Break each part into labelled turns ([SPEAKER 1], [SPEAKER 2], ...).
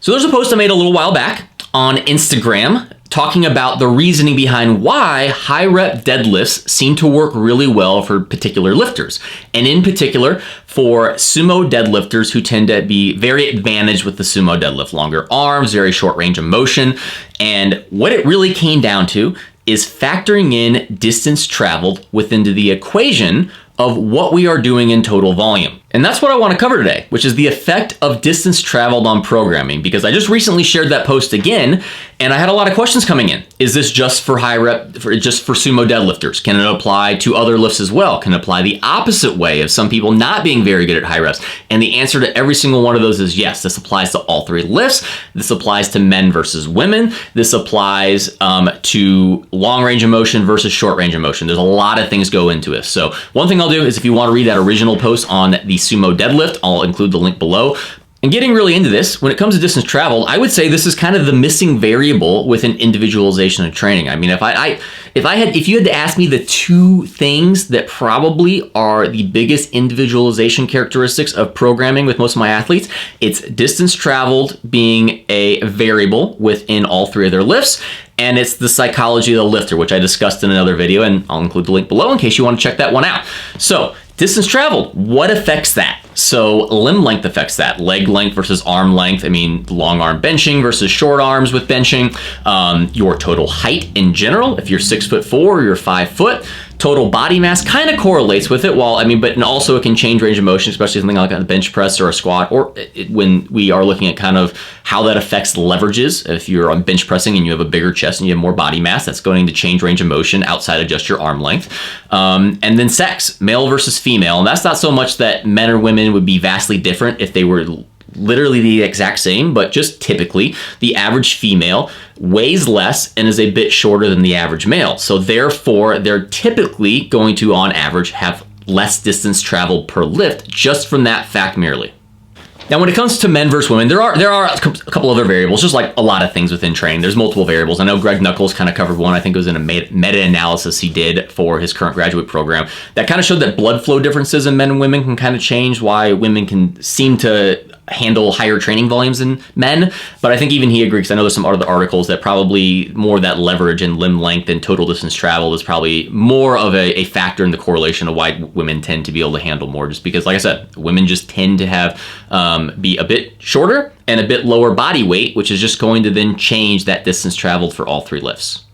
[SPEAKER 1] So there's a post I made a little while back on Instagram talking about the reasoning behind why high rep deadlifts seem to work really well for particular lifters. And in particular, for sumo deadlifters who tend to be very advantaged with the sumo deadlift. Longer arms, very short range of motion. And what it really came down to is factoring in distance traveled within the equation of what we are doing in total volume. And that's what I want to cover today, which is the effect of distance traveled on programming, because I just recently shared that post again, and I had a lot of questions coming in. Is this just for high rep, just for sumo deadlifters? Can it apply to other lifts as well? Can it apply the opposite way of some people not being very good at high reps? And the answer to every single one of those is yes. This applies to all three lifts. This applies to men versus women. This applies to long range of motion versus short range of motion. There's a lot of things go into it. So one thing I'll do is if you want to read that original post on the Sumo Deadlift, I'll include the link below. And getting really into this, when it comes to distance traveled, I would say this is kind of the missing variable within individualization of training. I mean, if you had to ask me the two things that probably are the biggest individualization characteristics of programming with most of my athletes, it's distance traveled being a variable within all three of their lifts, and it's the psychology of the lifter, which I discussed in another video, and I'll include the link below in case you want to check that one out. So, distance traveled, what affects that? So limb length affects that. Leg length versus arm length. I mean, long arm benching versus short arms with benching. Your total height in general, if you're 6'4" or you're 5 foot. Total body mass kind of correlates with it. But also it can change range of motion, especially something like a bench press or a squat, or when we are looking at kind of how that affects leverages. If you're on bench pressing and you have a bigger chest and you have more body mass, that's going to change range of motion outside of just your arm length. And then sex, male versus female. And that's not so much that men or women would be vastly different if they were literally the exact same, but just typically the average female weighs less and is a bit shorter than the average male. So therefore, they're typically going to, on average, have less distance traveled per lift just from that fact merely. Now, when it comes to men versus women, there are a couple other variables, just like a lot of things within training. There's multiple variables. I know Greg Nuckols kind of covered one. I think it was in a meta-analysis he did for his current graduate program that kind of showed that blood flow differences in men and women can kind of change why women can seem to handle higher training volumes than men. But I think even he agrees, because I know there's some other articles that probably more that leverage and limb length and total distance traveled is probably more of a factor in the correlation of why women tend to be able to handle more, just because, like I said, women just tend to have be a bit shorter and a bit lower body weight, which is just going to then change that distance traveled for all three lifts.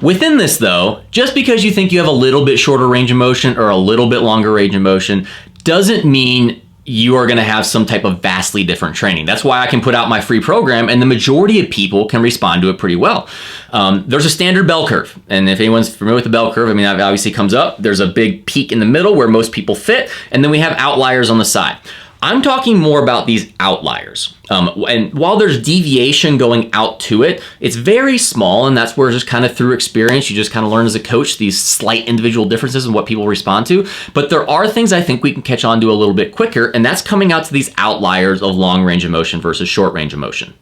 [SPEAKER 1] Within this though, just because you think you have a little bit shorter range of motion or a little bit longer range of motion doesn't mean you are going to have some type of vastly different training. That's why I can put out my free program and the majority of people can respond to it pretty well. There's a standard bell curve. And if anyone's familiar with the bell curve, I mean, that obviously comes up. There's a big peak in the middle where most people fit. And then we have outliers on the side. I'm talking more about these outliers. And while there's deviation going out to it, it's very small, and that's where just kind of through experience, you just kind of learn as a coach these slight individual differences in what people respond to. But there are things I think we can catch on to a little bit quicker, and that's coming out to these outliers of long range of motion versus short range of motion.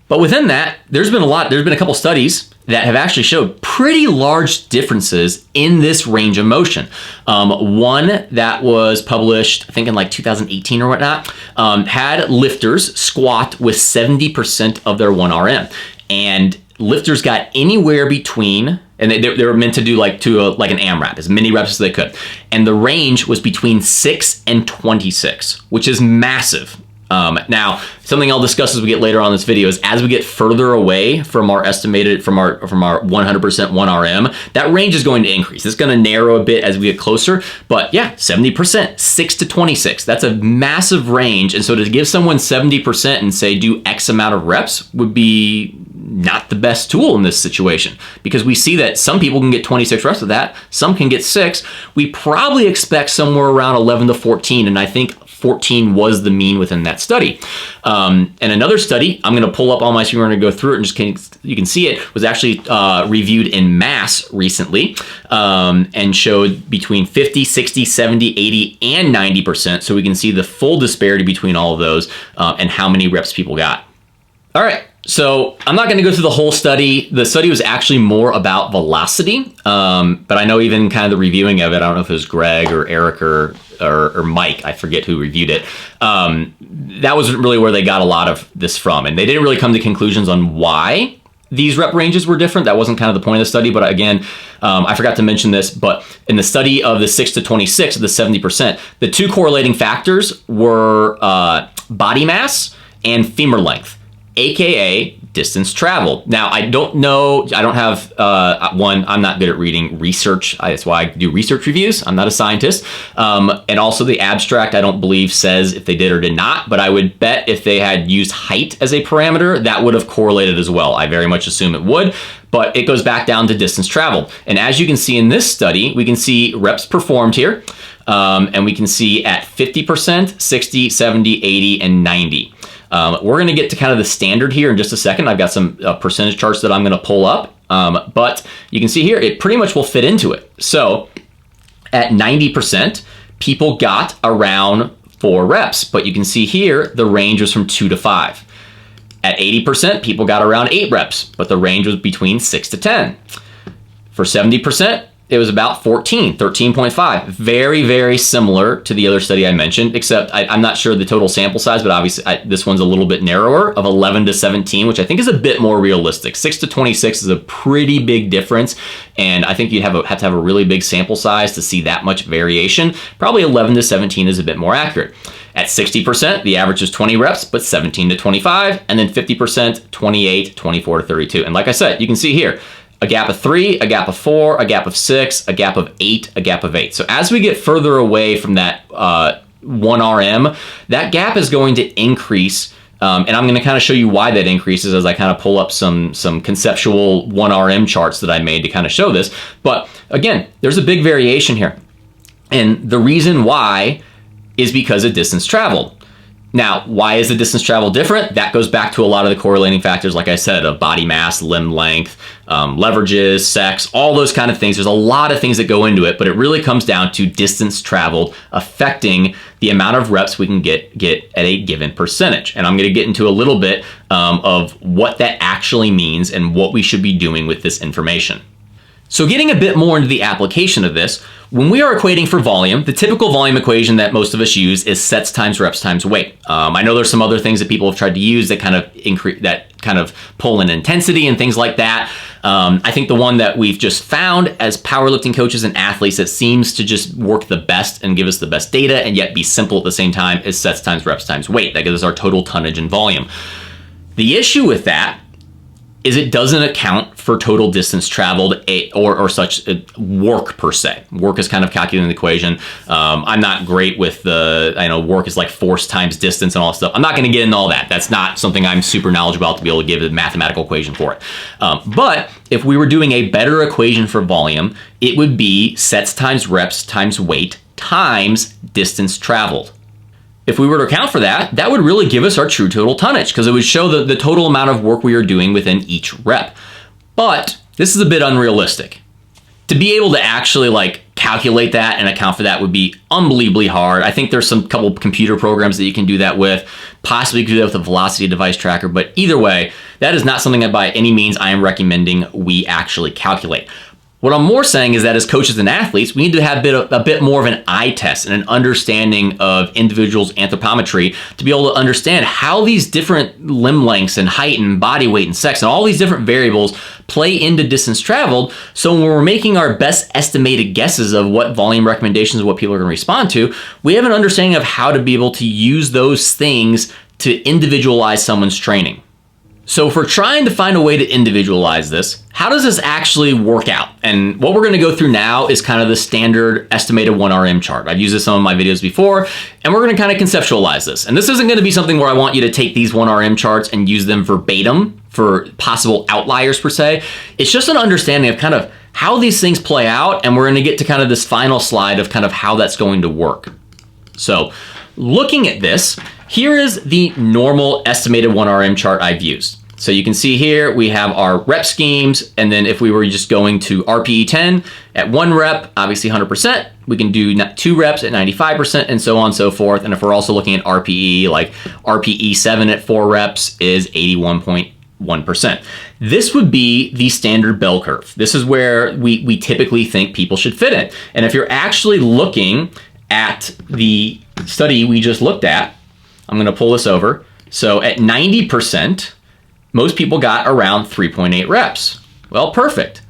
[SPEAKER 1] But within that, there's been a couple studies that have actually showed pretty large differences in this range of motion. One that was published, I think in like 2018 or whatnot, had lifters squat with 70% of their 1RM. And lifters got anywhere between, and they were meant to do like an AMRAP, as many reps as they could. And the range was between 6 and 26, which is massive. Now, something I'll discuss as we get later on in this video is as we get further away from our 100% 1RM, that range is going to increase. It's going to narrow a bit as we get closer, but yeah, 70%, 6 to 26. That's a massive range. And so to give someone 70% and say do X amount of reps would be not the best tool in this situation, because we see that some people can get 26 reps of that, some can get 6. We probably expect somewhere around 11 to 14, and I think 14 was the mean within that study. And another study, I'm going to pull up on my screen, we're going to go through it and you can see it, was actually reviewed in Mass recently and showed between 50, 60, 70, 80, and 90%. So we can see the full disparity between all of those and how many reps people got. All right, so I'm not going to go through the whole study. The study was actually more about velocity, but I know even kind of the reviewing of it, I don't know if it was Greg or Eric or Mike, I forget who reviewed it. That wasn't really where they got a lot of this from, and they didn't really come to conclusions on why these rep ranges were different. That wasn't kind of the point of the study, but again, I forgot to mention this, but in the study of the 6 to 26, the 70%, the two correlating factors were body mass and femur length, AKA distance traveled. Now, I don't know, I don't have, I'm not good at reading research. That's why I do research reviews. I'm not a scientist. And also the abstract, I don't believe says if they did or did not, but I would bet if they had used height as a parameter, that would have correlated as well. I very much assume it would, but it goes back down to distance traveled. And as you can see in this study, we can see reps performed here. And we can see at 50%, 60, 70, 80, and 90. We're going to get to kind of the standard here in just a second. I've got some percentage charts that I'm going to pull up, but you can see here, it pretty much will fit into it. So at 90%, people got around 4 reps, but you can see here, the range was from 2 to 5. At 80%, people got around 8 reps, but the range was between 6 to 10. For 70%, it was about 14, 13.5. Very, very similar to the other study I mentioned, except I'm not sure the total sample size, but obviously this one's a little bit narrower of 11 to 17, which I think is a bit more realistic. 6 to 26 is a pretty big difference, and I think you'd have to have a really big sample size to see that much variation. Probably 11 to 17 is a bit more accurate. At 60%, the average is 20 reps, but 17 to 25, and then 50%, 28, 24 to 32. And like I said, you can see here, a gap of 3, a gap of 4, a gap of 6, a gap of 8, a gap of 8. So as we get further away from that 1 RM, that gap is going to increase. And I'm going to kind of show you why that increases as I kind of pull up some conceptual 1 RM charts that I made to kind of show this. But again, there's a big variation here. And the reason why is because of distance traveled. Now, why is the distance traveled different? That goes back to a lot of the correlating factors, like I said, of body mass, limb length, leverages, sex, all those kind of things. There's a lot of things that go into it, but it really comes down to distance traveled affecting the amount of reps we can get at a given percentage. And I'm going to get into a little bit of what that actually means and what we should be doing with this information. So getting a bit more into the application of this, when we are equating for volume, the typical volume equation that most of us use is sets times reps times weight. I know there's some other things that people have tried to use that kind of increase, that kind of pull in intensity and things like that. I think the one that we've just found as powerlifting coaches and athletes that seems to just work the best and give us the best data and yet be simple at the same time is sets times reps times weight. That gives us our total tonnage and volume. The issue with that is it doesn't account for total distance traveled or such work per se. Work is kind of calculated in the equation. I'm not great with I know work is like force times distance and all that stuff. I'm not going to get into all that. That's not something I'm super knowledgeable about to be able to give a mathematical equation for it. But if we were doing a better equation for volume, it would be sets times reps times weight times distance traveled. If we were to account for that, that would really give us our true total tonnage because it would show the total amount of work we are doing within each rep. But this is a bit unrealistic. To be able to actually calculate that and account for that would be unbelievably hard. I think there's some couple computer programs that you can do that with, possibly do that with a velocity device tracker, but either way, that is not something that by any means I am recommending we actually calculate. What I'm more saying is that as coaches and athletes, we need to have a bit more of an eye test and an understanding of individuals' anthropometry to be able to understand how these different limb lengths and height and body weight and sex and all these different variables play into distance traveled. So when we're making our best estimated guesses of what volume recommendations, what people are going to respond to, we have an understanding of how to be able to use those things to individualize someone's training. So if we're trying to find a way to individualize this, how does this actually work out? And what we're going to go through now is kind of the standard estimated 1 RM chart. I've used this in some of my videos before, and we're going to kind of conceptualize this. And this isn't going to be something where I want you to take these 1 RM charts and use them verbatim for possible outliers per se. It's just an understanding of kind of how these things play out, and we're going to get to kind of this final slide of kind of how that's going to work. So looking at this, here is the normal estimated 1 RM chart I've used. So you can see here we have our rep schemes, and then if we were just going to RPE 10 at 1 rep, obviously 100%, we can do 2 reps at 95% and so on and so forth. And if we're also looking at RPE, like RPE 7 at 4 reps is 81.1%. This would be the standard bell curve. This is where we typically think people should fit in. And if you're actually looking at the study we just looked at, I'm going to pull this over. So at 90%, most people got around 3.8 reps. Well, perfect.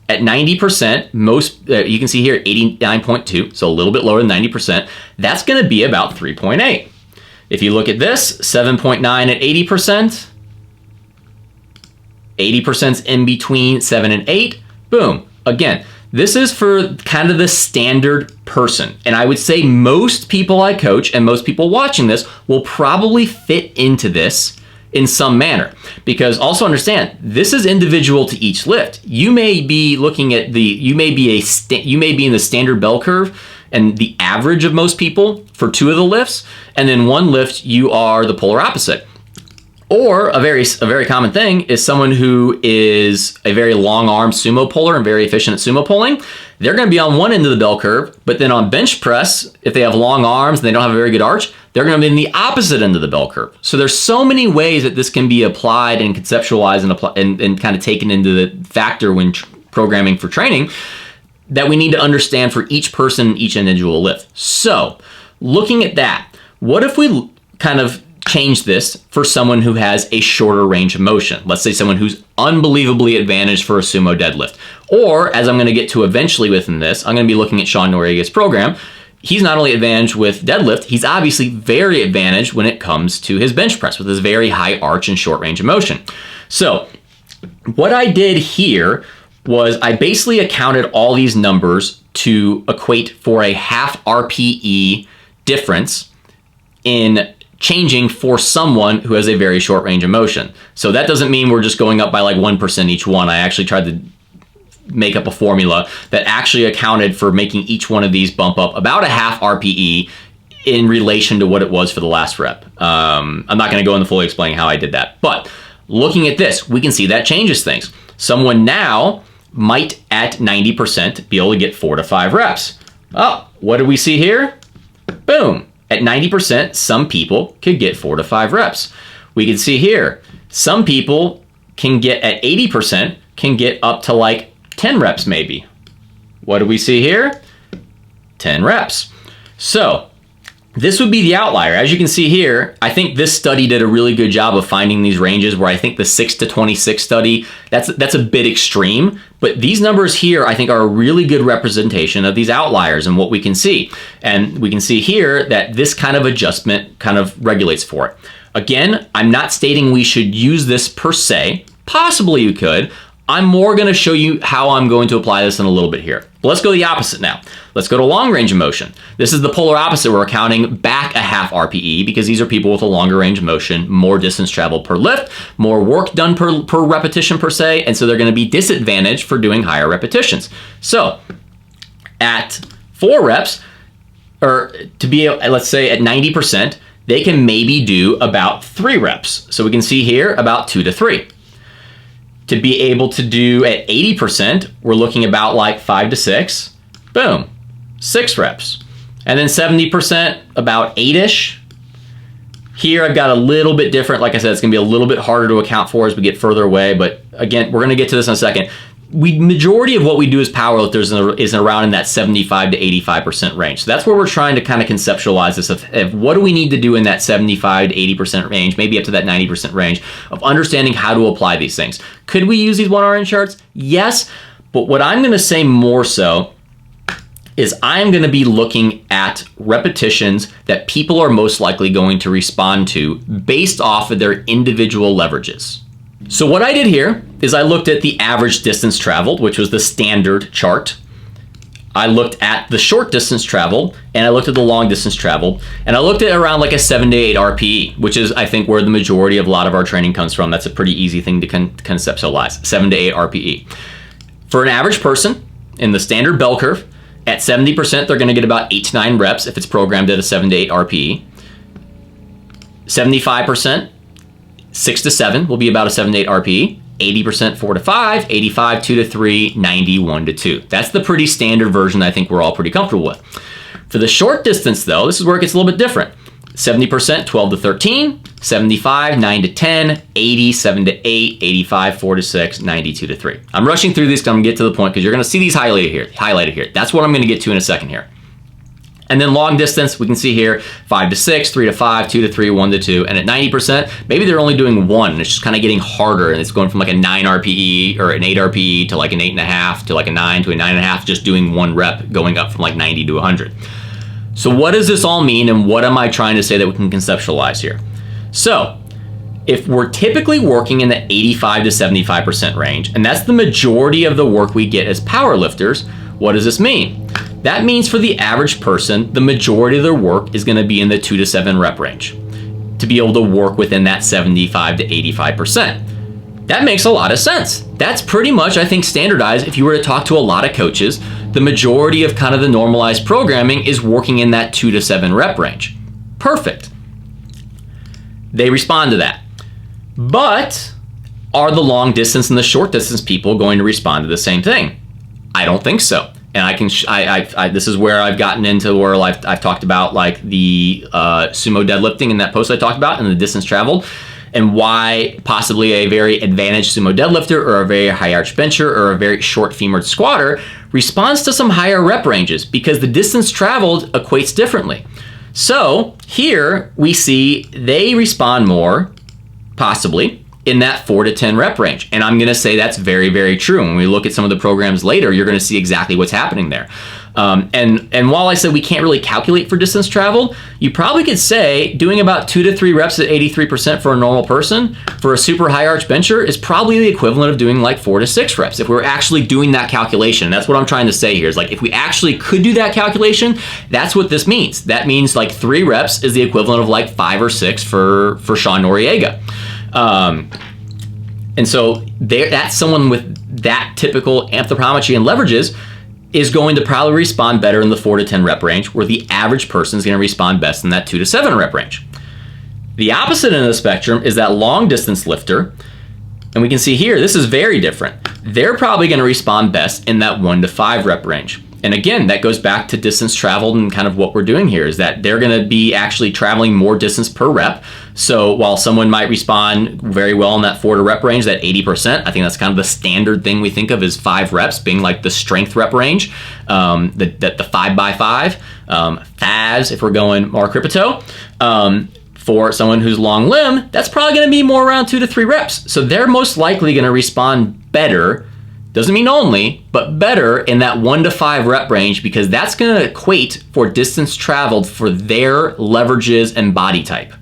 [SPEAKER 1] At 90%, most, you can see here 89.2, so a little bit lower than 90%. That's going to be about 3.8. If you look at this, 7.9 at 80%, 80%'s in between 7 and 8. Boom. Again, this is for kind of the standard person. And I would say most people I coach and most people watching this will probably fit into this in some manner, because also understand this is individual to each lift. You may be looking at you may be in the standard bell curve and the average of most people for 2 of the lifts, and then 1 lift you are the polar opposite. Or a very common thing is someone who is a very long arm sumo puller and very efficient at sumo pulling. They're going to be on one end of the bell curve, but then on bench press, if they have long arms and they don't have a very good arch, they're going to be in the opposite end of the bell curve. So there's so many ways that this can be applied and conceptualized and kind of taken into the factor when programming for training, that we need to understand for each person, each individual lift. So looking at that, what if we kind of change this for someone who has a shorter range of motion? Let's say someone who's unbelievably advantaged for a sumo deadlift. Or, as I'm going to get to eventually within this, I'm going to be looking at Sean Noriega's program. He's not only advantaged with deadlift, he's obviously very advantaged when it comes to his bench press with his very high arch and short range of motion. So what I did here was I basically accounted all these numbers to equate for a half RPE difference in changing for someone who has a very short range of motion. So that doesn't mean we're just going up by like 1% each one. I actually tried to make up a formula that actually accounted for making each one of these bump up about a half RPE in relation to what it was for the last rep. I'm not going to go into fully explaining how I did that, but looking at this, we can see that changes things. Someone now might at 90% be able to get 4 to 5 reps. Oh, what do we see here? Boom. At 90%, some people could get 4 to 5 reps. We can see here, some people can get at 80%, can get up to like 10 reps maybe. What do we see here? 10 reps. So this would be the outlier. As you can see here, I think this study did a really good job of finding these ranges, where I think the 6 to 26 study, that's a bit extreme, but these numbers here I think are a really good representation of these outliers and what we can see. And we can see here that this kind of adjustment kind of regulates for it. Again, I'm not stating we should use this per se. Possibly you could. I'm more going to show you how I'm going to apply this in a little bit here. But let's go the opposite now. Let's go to long range of motion. This is the polar opposite. We're counting back a half RPE because these are people with a longer range of motion, more distance traveled per lift, more work done per repetition per se, and so they're going to be disadvantaged for doing higher repetitions. So at 4 reps, or to be, let's say at 90%, they can maybe do about 3 reps. So we can see here about 2 to 3. To be able to do at 80%, we're looking about like 5 to 6. Boom, 6 reps. And then 70%, about 8-ish. Here I've got a little bit different. Like I said, it's gonna be a little bit harder to account for as we get further away, but again, we're gonna get to this in a second. Majority of what we do as powerlifters is around in that 75 to 85% range. So that's where we're trying to kind of conceptualize this of what do we need to do in that 75 to 80% range, maybe up to that 90% range of understanding how to apply these things. Could we use these 1 hour charts? Yes, but what I'm going to say more so is I'm going to be looking at repetitions that people are most likely going to respond to based off of their individual leverages. So what I did here is I looked at the average distance traveled, which was the standard chart. I looked at the short distance traveled, and I looked at the long distance traveled, and I looked at around like a 7 to 8 RPE, which is I think where the majority of a lot of our training comes from. That's a pretty easy thing to conceptualize, 7 to 8 RPE. For an average person in the standard bell curve, at 70%, they're gonna get about 8 to 9 reps if it's programmed at a 7 to 8 RPE. 75%, 6 to 7 will be about a 7 to 8 RPE. 80% 4 to 5, 85 2 to 3, 90 1 to 2. That's the pretty standard version I think we're all pretty comfortable with. For the short distance though, this is where it gets a little bit different. 70% 12 to 13, 75 9 to 10, 80 7 to 8, 85 4 to 6, 90 2 to 3. I'm rushing through these because I'm going to get to the point because you're going to see these highlighted here. That's what I'm going to get to in a second here. And then long distance, we can see here 5 to 6, 3 to 5, 2 to 3, 1 to 2. And at 90%, maybe they're only doing one and it's just kind of getting harder and it's going from like a 9 RPE or an 8 RPE to like an 8.5 to like a 9 to a 9.5, just doing one rep going up from like 90 to 100. So what does this all mean and what am I trying to say that we can conceptualize here? So if we're typically working in the 85 to 75% range, and that's the majority of the work we get as power lifters, what does this mean? That means for the average person, the majority of their work is going to be in the 2 to 7 rep range to be able to work within that 75 to 85%. That makes a lot of sense. That's pretty much, I think, standardized. If you were to talk to a lot of coaches, the majority of kind of the normalized programming is working in that 2 to 7 rep range. Perfect. They respond to that. But are the long distance and the short distance people going to respond to the same thing? I don't think so. And this is where I've gotten into where I've talked about like the sumo deadlifting in that post I talked about and the distance traveled and why possibly a very advantaged sumo deadlifter or a very high arch bencher or a very short femored squatter responds to some higher rep ranges because the distance traveled equates differently. So here we see they respond more possibly in that 4 to 10 rep range. And I'm going to say that's very, very true. When we look at some of the programs later, you're going to see exactly what's happening there. And while I said we can't really calculate for distance traveled, you probably could say doing about 2 to 3 reps at 83% for a normal person for a super high arch bencher is probably the equivalent of doing like 4 to 6 reps. If we were actually doing that calculation, that's what I'm trying to say here is like if we actually could do that calculation, that's what this means. That means like 3 reps is the equivalent of like 5 or 6 for Sean Noriega. And so that's someone with that typical anthropometry and leverages is going to probably respond better in the 4 to 10 rep range, where the average person is going to respond best in that 2 to 7 rep range. The opposite end of the spectrum is that long distance lifter, and we can see here, this is very different. They're probably going to respond best in that 1 to 5 rep range. And again, that goes back to distance traveled and kind of what we're doing here is that they're going to be actually traveling more distance per rep. So while someone might respond very well in that 4 to rep range, that 80%, I think that's kind of the standard thing we think of as 5 reps being like the strength rep range, the 5 by 5, FAS if we're going more crypto. For someone who's long limb, that's probably going to be more around 2 to 3 reps. So they're most likely going to respond better. Doesn't mean only, but better in that 1 to 5 rep range because that's going to equate for distance traveled for their leverages and body type.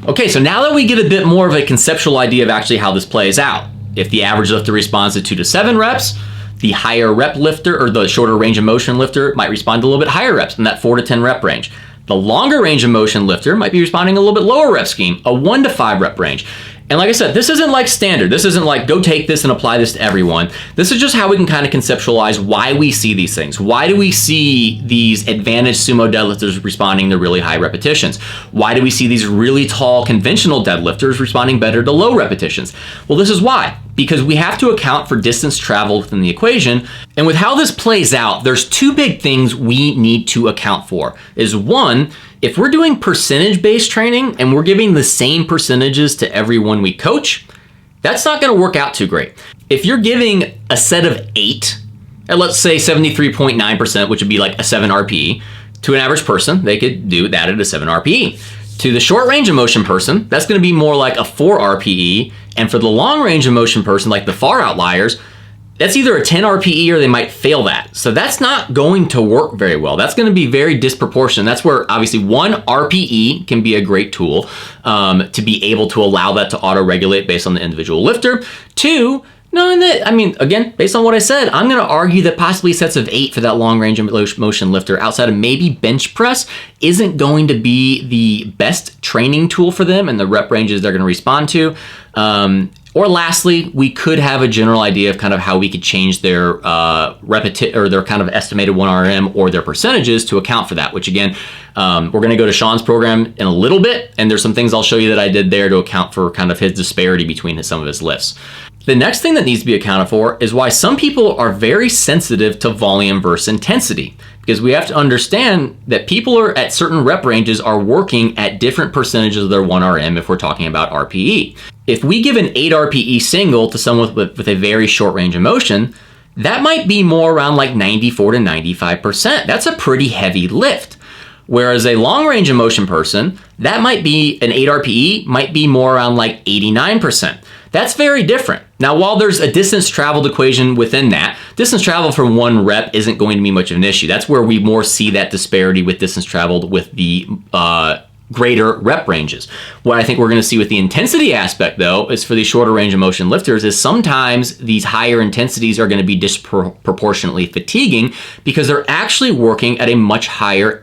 [SPEAKER 1] Okay, so now that we get a bit more of a conceptual idea of actually how this plays out, if the average lifter responds to 2 to 7 reps, the higher rep lifter or the shorter range of motion lifter might respond to a little bit higher reps in that 4 to 10 rep range. The longer range of motion lifter might be responding a little bit lower rep scheme, a 1 to 5 rep range. And like I said, this isn't like standard. This isn't like go take this and apply this to everyone. This is just how we can kind of conceptualize why we see these things. Why do we see these advantaged sumo deadlifters responding to really high repetitions? Why do we see these really tall conventional deadlifters responding better to low repetitions? Well, this is why. Because we have to account for distance traveled within the equation. And with how this plays out, there's 2 big things we need to account for. Is one, if we're doing percentage-based training and we're giving the same percentages to everyone we coach, that's not going to work out too great. If you're giving a set of 8, and let's say 73.9%, which would be like a 7 RPE, to an average person, they could do that at a 7 RPE. To the short range of motion person, that's going to be more like a 4 RPE. And for the long range of motion person, like the far outliers, that's either a 10 RPE or they might fail that. So that's not going to work very well. That's going to be very disproportionate. That's where obviously 1 RPE can be a great tool to be able to allow that to auto-regulate based on the individual lifter. 2, knowing that, I mean, again, based on what I said, I'm going to argue that possibly sets of 8 for that long range of motion lifter outside of maybe bench press isn't going to be the best training tool for them and the rep ranges they're going to respond to. Or lastly, we could have a general idea of kind of how we could change their their kind of estimated 1RM or their percentages to account for that, which again, we're going to go to Sean's program in a little bit, and there's some things I'll show you that I did there to account for kind of his disparity between some of his lifts. The next thing that needs to be accounted for is why some people are very sensitive to volume versus intensity. Because we have to understand that people are at certain rep ranges are working at different percentages of their 1RM if we're talking about RPE. If we give an 8 RPE single to someone with a very short range of motion, that might be more around like 94 to 95%. That's a pretty heavy lift. Whereas a long range of motion person, that might be an 8 RPE, might be more around like 89%. That's very different. Now, while there's a distance traveled equation within that, distance traveled from one rep isn't going to be much of an issue. That's where we more see that disparity with distance traveled with the greater rep ranges. What I think we're going to see with the intensity aspect, though, is for these shorter range of motion lifters, is sometimes these higher intensities are going to be disproportionately fatiguing because they're actually working at a much higher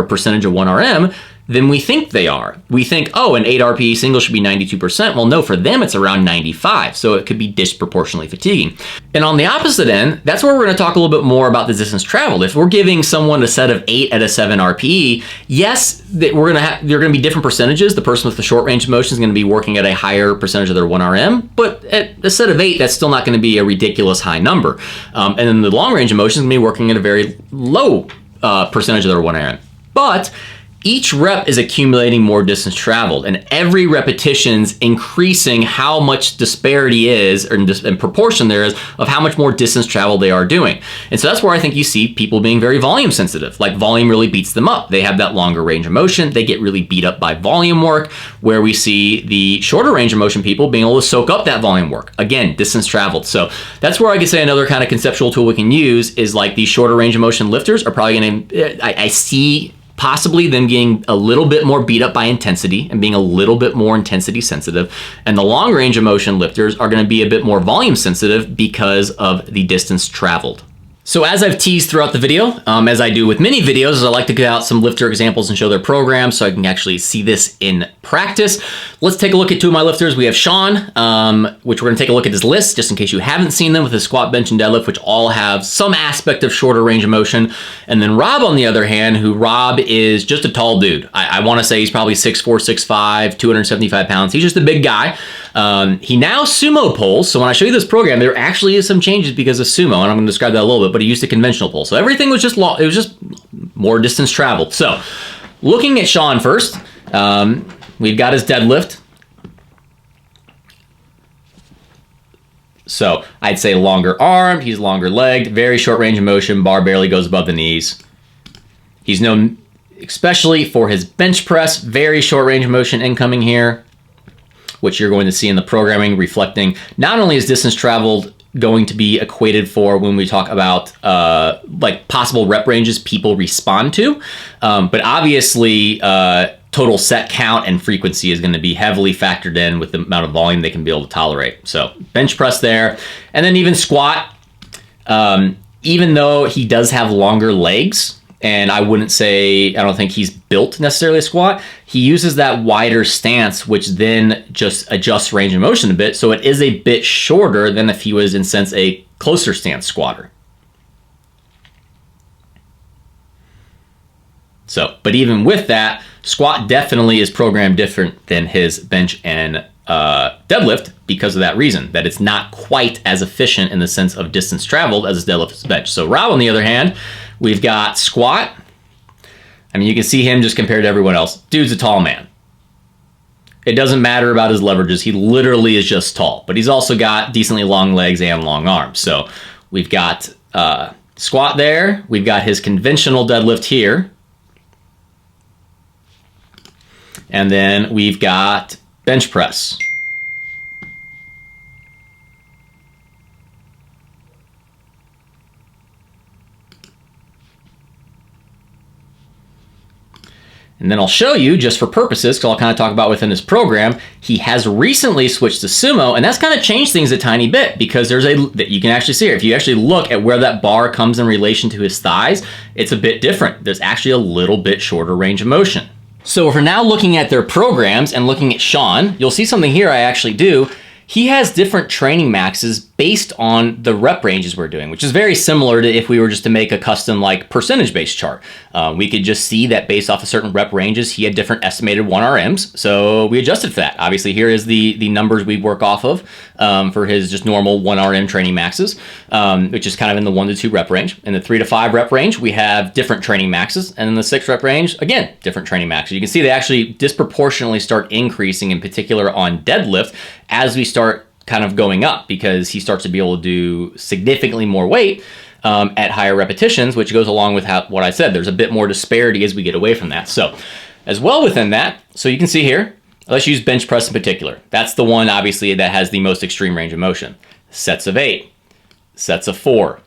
[SPEAKER 1] percentage of 1RM than we think they are. We think, oh, an 8 RPE single should be 92%. Well, no, for them, it's around 95. So it could be disproportionately fatiguing. And on the opposite end, that's where we're going to talk a little bit more about the distance traveled. If we're giving someone a set of 8 at a 7 RPE, yes, they're going to be different percentages. The person with the short range of motion is going to be working at a higher percentage of their 1RM, but at a set of 8, that's still not going to be a ridiculous high number. And then the long range of motion is going to be working at a very low percentage of their 1RM. But each rep is accumulating more distance traveled, and every repetition's increasing how much disparity is, or in proportion there is, of how much more distance traveled they are doing. And so that's where I think you see people being very volume sensitive. Like volume really beats them up. They have that longer range of motion. They get really beat up by volume work, where we see the shorter range of motion people being able to soak up that volume work. Again, distance traveled. So that's where I could say another kind of conceptual tool we can use is like these shorter range of motion lifters are probably going to, I see possibly them getting a little bit more beat up by intensity and being a little bit more intensity sensitive. And the long range of motion lifters are going to be a bit more volume sensitive because of the distance traveled. So as I've teased throughout the video, as I do with many videos, I like to get out some lifter examples and show their programs so I can actually see this in practice. Let's take a look at two of my lifters. We have Sean, which we're gonna take a look at his list, just in case you haven't seen them, with his squat, bench, and deadlift, which all have some aspect of shorter range of motion. And then Rob, on the other hand, Rob is just a tall dude. I wanna say he's probably 6'4", 6'5", 275 pounds. He's just a big guy. He now sumo pulls, so when I show you this program, there actually is some changes because of sumo, and I'm gonna describe that a little bit, but he used a conventional pull. So everything was just it was just more distance traveled. So looking at Sean first, we've got his deadlift. So I'd say longer armed, he's longer legged, very short range of motion, bar barely goes above the knees. He's known especially for his bench press, very short range of motion incoming here, which you're going to see in the programming reflecting not only is distance traveled going to be equated for when we talk about like possible rep ranges people respond to, but obviously total set count and frequency is going to be heavily factored in with the amount of volume they can be able to tolerate. So bench press there, and then even squat, even though he does have longer legs, and I don't think he's built necessarily a squat, he uses that wider stance, which then just adjusts range of motion a bit. So it is a bit shorter than if he was, in a sense, a closer stance squatter. So, but even with that, squat definitely is programmed different than his bench and deadlift because of that reason, that it's not quite as efficient in the sense of distance traveled as his deadlift is bench. So Rob, on the other hand, we've got squat. I mean, you can see him just compared to everyone else. Dude's a tall man. It doesn't matter about his leverages. He literally is just tall, but he's also got decently long legs and long arms. So we've got squat there. We've got his conventional deadlift here. And then we've got bench press. And then I'll show you, just for purposes, because I'll kind of talk about within this program, he has recently switched to sumo, and that's kind of changed things a tiny bit because that you can actually see here. If you actually look at where that bar comes in relation to his thighs, it's a bit different. There's actually a little bit shorter range of motion. So if we're now looking at their programs and looking at Sean, you'll see something here I actually do. he has different training maxes based on the rep ranges we're doing, which is very similar to if we were just to make a custom like percentage-based chart. We could just see that based off of certain rep ranges, he had different estimated 1RMs. So we adjusted for that. Obviously, here is the numbers we work off of for his just normal 1RM training maxes, which is kind of in the 1 to 2 rep range. In the 3 to 5 rep range, we have different training maxes. And in the 6 rep range, again, different training maxes. You can see they actually disproportionately start increasing, in particular on deadlift, as we start kind of going up, because he starts to be able to do significantly more weight at higher repetitions, which goes along with what I said. There's a bit more disparity as we get away from that. So as well within that, so you can see here, let's use bench press in particular. That's the one, obviously, that has the most extreme range of motion. Sets of 8, sets of 4,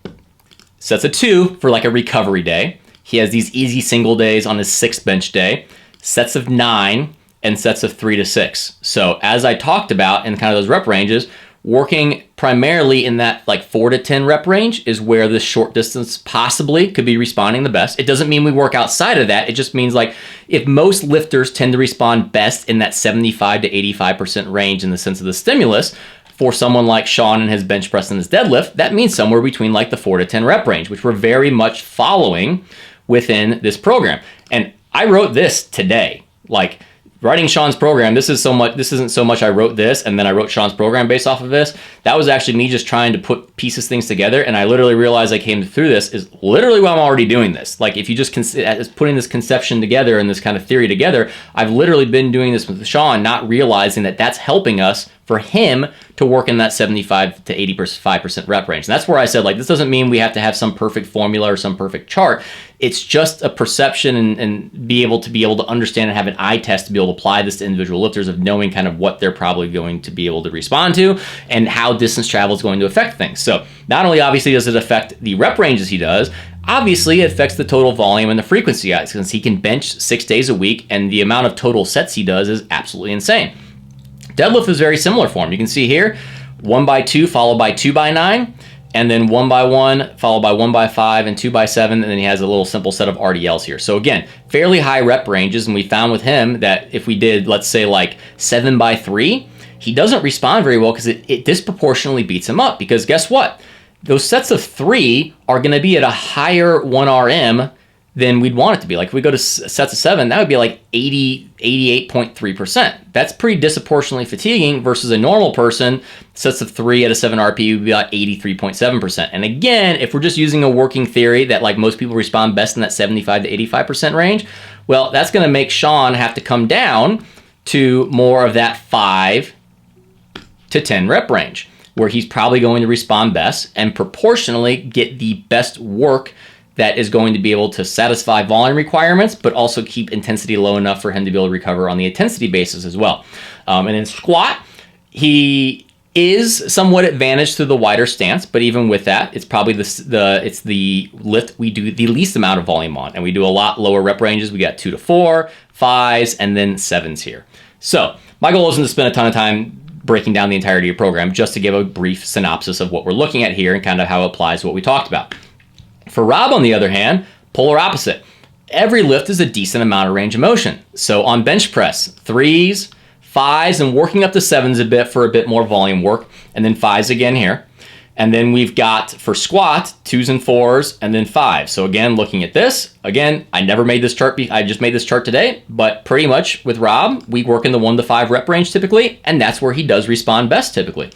[SPEAKER 1] sets of 2 for like a recovery day. He has these easy single days on his 6th bench day, sets of 9, and sets of 3 to 6. So as I talked about in kind of those rep ranges, working primarily in that like 4 to 10 rep range is where this short distance possibly could be responding the best. It doesn't mean we work outside of that. It just means like if most lifters tend to respond best in that 75 to 85% range in the sense of the stimulus, for someone like Sean and his bench press and his deadlift, that means somewhere between like the 4 to 10 rep range, which we're very much following within this program. And I wrote this today, like writing Sean's program. This isn't so much I wrote this and then I wrote Sean's program based off of this. That was actually me just trying to put things together, and I literally realized I came through this is literally why I'm already doing this. Like if you just putting this conception together and this kind of theory together, I've literally been doing this with Sean, not realizing that that's helping us for him to work in that 75 to 85% rep range. And that's where I said, like, this doesn't mean we have to have some perfect formula or some perfect chart. It's just a perception and be able to understand and have an eye test to be able to apply this to individual lifters, of knowing kind of what they're probably going to be able to respond to and how distance travel is going to affect things. So not only obviously does it affect the rep ranges he does, obviously it affects the total volume and the frequency, since he can bench 6 days a week and the amount of total sets he does is absolutely insane. Deadlift is very similar for him. You can see here, 1x2 followed by 2x9, and then 1x1 followed by 1x5 and 2x7, and then he has a little simple set of RDLs here. So again, fairly high rep ranges, and we found with him that if we did, let's say like 7x3, he doesn't respond very well because it disproportionately beats him up, because guess what? Those sets of 3 are going to be at a higher 1RM than we'd want it to be. Like if we go to sets of 7, that would be like 88.3%. That's pretty disproportionately fatiguing versus a normal person. Sets of 3 at a 7 RP would be about 83.7%. And again, if we're just using a working theory that like most people respond best in that 75 to 85% range, well, that's going to make Sean have to come down to more of that 5 to 10 rep range, where he's probably going to respond best and proportionally get the best work that is going to be able to satisfy volume requirements, but also keep intensity low enough for him to be able to recover on the intensity basis as well. And in squat, he is somewhat advantaged through the wider stance, but even with that, it's probably it's the lift we do the least amount of volume on, and we do a lot lower rep ranges. We got 2 to 4, 5s, and then 7s here. So my goal isn't to spend a ton of time breaking down the entirety of the program, just to give a brief synopsis of what we're looking at here and kind of how it applies to what we talked about. For Rob, on the other hand, polar opposite. Every lift is a decent amount of range of motion. So on bench press, 3s, 5s, and working up to 7s a bit for a bit more volume work, and then 5s again here. And then we've got, for squat, 2s and 4s, and then 5s. So again, looking at this, again, I never made this chart, I just made this chart today, but pretty much with Rob, we work in the 1 to 5 rep range typically, and that's where he does respond best typically.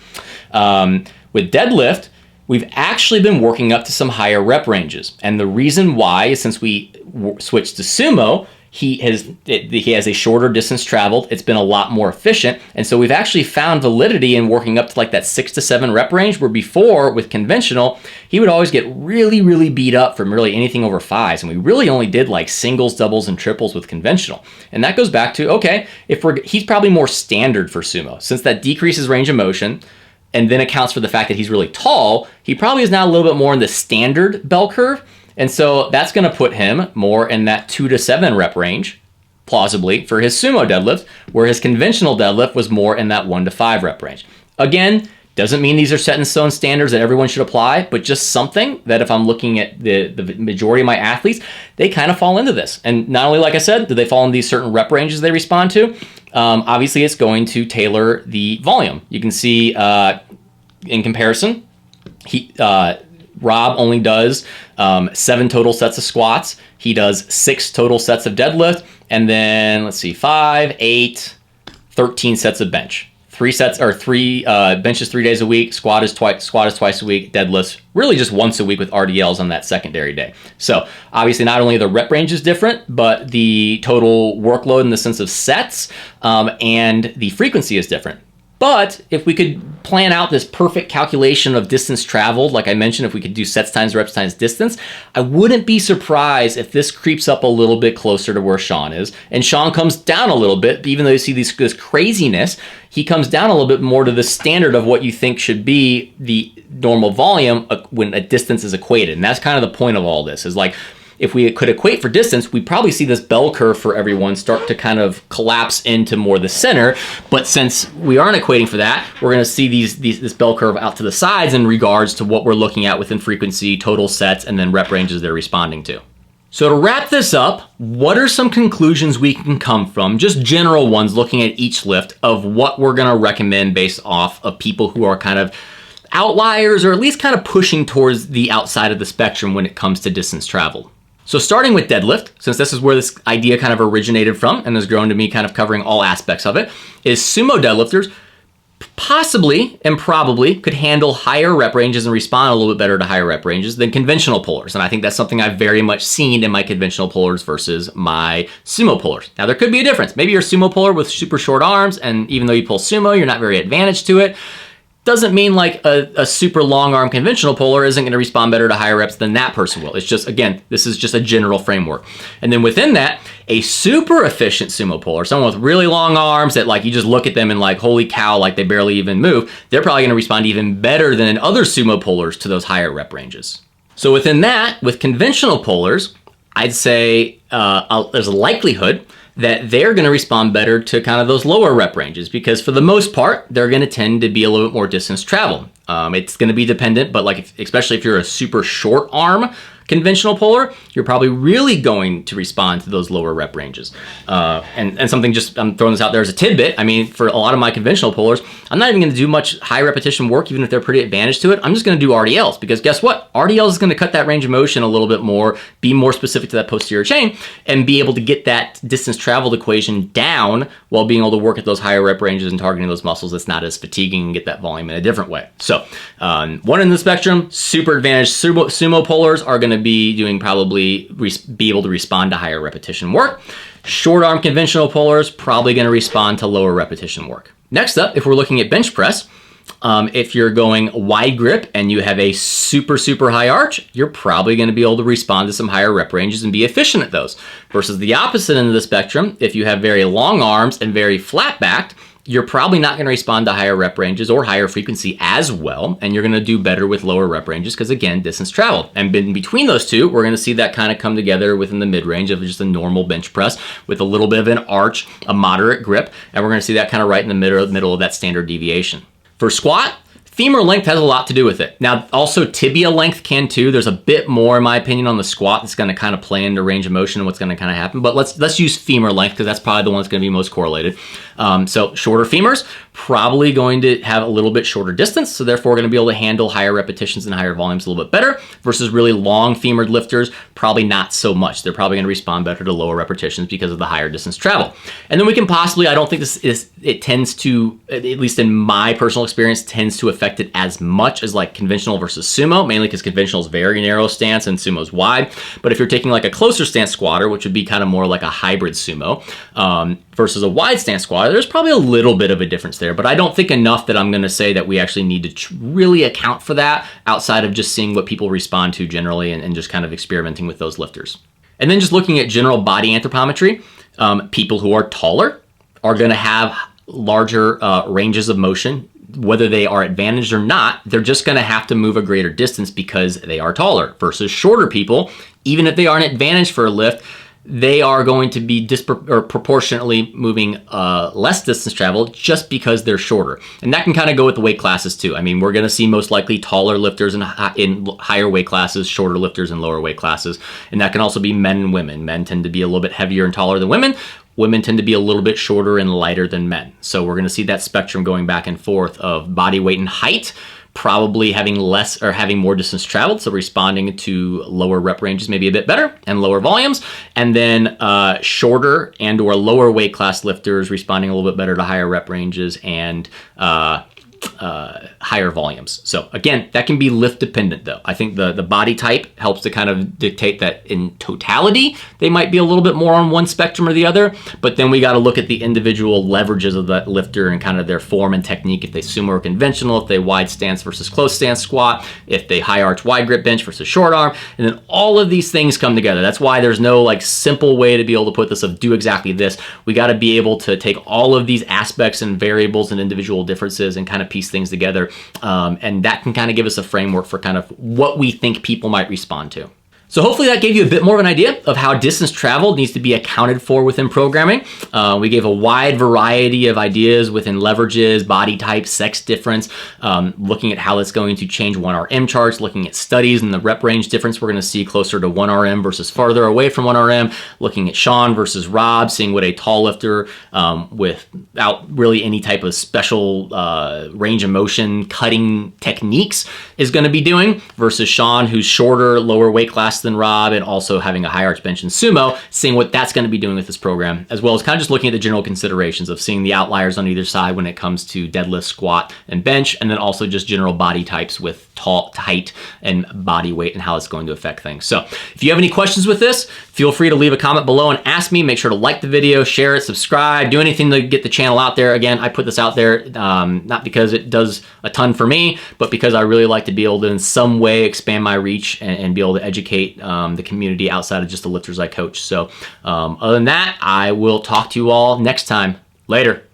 [SPEAKER 1] With deadlift, we've actually been working up to some higher rep ranges. And the reason why is since we switched to sumo, he has a shorter distance traveled. It's been a lot more efficient. And so we've actually found validity in working up to like that 6 to 7 rep range, where before with conventional, he would always get really, really beat up from really anything over 5s. And we really only did like singles, doubles, and triples with conventional. And that goes back to, okay, he's probably more standard for sumo. Since that decreases range of motion, and then accounts for the fact that he's really tall, he probably is now a little bit more in the standard bell curve. And so that's going to put him more in that 2 to 7 rep range, plausibly, for his sumo deadlift, where his conventional deadlift was more in that 1 to 5 rep range. Again, doesn't mean these are set in stone standards that everyone should apply, but just something that if I'm looking at the majority of my athletes, they kind of fall into this. And not only, like I said, do they fall in these certain rep ranges they respond to, obviously it's going to tailor the volume. You can see in comparison, Rob only does 7 total sets of squats. He does 6 total sets of deadlift. And then let's see, 5, 8, 13 sets of bench. 3 benches 3 days a week. Squat is twice a week. Deadlifts really just once a week with RDLs on that secondary day. So obviously not only the rep range is different, but the total workload in the sense of sets and the frequency is different. But if we could plan out this perfect calculation of distance traveled, like I mentioned, if we could do sets times reps times distance, I wouldn't be surprised if this creeps up a little bit closer to where Sean is. And Sean comes down a little bit, even though you see this craziness, he comes down a little bit more to the standard of what you think should be the normal volume when a distance is equated. And that's kind of the point of all this, is like, if we could equate for distance, we'd probably see this bell curve for everyone start to kind of collapse into more the center. But since we aren't equating for that, we're going to see this bell curve out to the sides in regards to what we're looking at within frequency, total sets, and then rep ranges they're responding to. So to wrap this up, what are some conclusions we can come from, just general ones looking at each lift, of what we're going to recommend based off of people who are kind of outliers or at least kind of pushing towards the outside of the spectrum when it comes to distance travel? So starting with deadlift, since this is where this idea kind of originated from and has grown to me kind of covering all aspects of it, is sumo deadlifters possibly and probably could handle higher rep ranges and respond a little bit better to higher rep ranges than conventional pullers. And I think that's something I've very much seen in my conventional pullers versus my sumo pullers. Now there could be a difference. Maybe you're a sumo puller with super short arms, and even though you pull sumo, you're not very advantaged to it. Doesn't mean like a super long arm conventional puller isn't going to respond better to higher reps than that person will. It's just, again, this is just a general framework. And then within that, a super efficient sumo puller, someone with really long arms that like you just look at them and like, holy cow, like they barely even move, they're probably going to respond even better than other sumo pullers to those higher rep ranges. So within that, with conventional pullers, I'd say there's a likelihood that they're going to respond better to kind of those lower rep ranges, because for the most part, they're going to tend to be a little bit more distance travel. It's going to be dependent, but like especially if you're a super short arm conventional puller, you're probably really going to respond to those lower rep ranges. And something just, I'm throwing this out there as a tidbit. I mean, for a lot of my conventional pullers, I'm not even going to do much high repetition work, even if they're pretty advantaged to it. I'm just going to do RDLs, because guess what? RDLs is going to cut that range of motion a little bit more, be more specific to that posterior chain, and be able to get that distance traveled equation down while being able to work at those higher rep ranges and targeting those muscles that's not as fatiguing and get that volume in a different way. So one in the spectrum, super advantaged sumo pullers are going to be doing probably be able to respond to higher repetition work. Short arm conventional pullers probably going to respond to lower repetition work. Next up, if we're looking at bench press, if you're going wide grip and you have a super high arch, you're probably going to be able to respond to some higher rep ranges and be efficient at those. Versus the opposite end of the spectrum, if you have very long arms and very flat backed, you're probably not going to respond to higher rep ranges or higher frequency as well, and you're going to do better with lower rep ranges because, again, distance traveled. And in between those two, we're going to see that kind of come together within the mid-range of just a normal bench press with a little bit of an arch, a moderate grip, and we're going to see that kind of right in the middle of that standard deviation. For squat, femur length has a lot to do with it. Now, also tibia length can too. There's a bit more, in my opinion, on the squat that's going to kind of play into range of motion and what's going to kind of happen. But let's use femur length because that's probably the one that's going to be most correlated. So shorter femurs, probably going to have a little bit shorter distance, so therefore going to be able to handle higher repetitions and higher volumes a little bit better, versus really long femured lifters, probably not so much. They're probably going to respond better to lower repetitions because of the higher distance travel. And then we can possibly, I don't think it tends to, at least in my personal experience, tends to affect it as much as like conventional versus sumo, mainly because conventional is very narrow stance and sumo is wide. But if you're taking like a closer stance squatter, which would be kind of more like a hybrid sumo, versus a wide stance squatter, there's probably a little bit of a difference there, but I don't think enough that I'm going to say that we actually need to really account for that outside of just seeing what people respond to generally and just kind of experimenting with those lifters. And then just looking at general body anthropometry, people who are taller are going to have larger ranges of motion. Whether they are advantaged or not, they're just going to have to move a greater distance because they are taller, versus shorter people, even if they aren't advantaged for a lift, they are going to be proportionately moving less distance travel just because they're shorter. And that can kind of go with the weight classes too. I mean, we're going to see most likely taller lifters in higher weight classes, shorter lifters in lower weight classes. And that can also be men and women. Men tend to be a little bit heavier and taller than women. Women tend to be a little bit shorter and lighter than men. So we're going to see that spectrum going back and forth of body weight and height, probably having less or having more distance traveled, so responding to lower rep ranges maybe a bit better and lower volumes, and then shorter and or lower weight class lifters responding a little bit better to higher rep ranges and higher volumes. So again, that can be lift dependent though. I think the body type helps to kind of dictate that in totality, they might be a little bit more on one spectrum or the other, but then we got to look at the individual leverages of that lifter and kind of their form and technique. If they sumo or conventional, if they wide stance versus close stance squat, if they high arch wide grip bench versus short arm, and then all of these things come together. That's why there's no like simple way to be able to put this of do exactly this. We got to be able to take all of these aspects and variables and individual differences and kind of piece things together, and that can kind of give us a framework for kind of what we think people might respond to. So hopefully that gave you a bit more of an idea of how distance travel needs to be accounted for within programming. We gave a wide variety of ideas within leverages, body type, sex difference, looking at how that's going to change 1RM charts, looking at studies and the rep range difference we're going to see closer to 1RM versus farther away from 1RM, looking at Sean versus Rob, seeing what a tall lifter without really any type of special range of motion cutting techniques is going to be doing versus Sean, who's shorter, lower weight class than Rob, and also having a high arch bench in sumo, seeing what that's going to be doing with this program, as well as kind of just looking at the general considerations of seeing the outliers on either side when it comes to deadlift, squat, and bench, and then also just general body types with height and body weight and how it's going to affect things. So if you have any questions with this, feel free to leave a comment below and ask me. Make sure to like the video, share it, subscribe, do anything to get the channel out there. Again, I put this out there not because it does a ton for me, but because I really like to be able to in some way expand my reach and be able to educate the community outside of just the lifters I coach. So other than that, I will talk to you all next time. Later.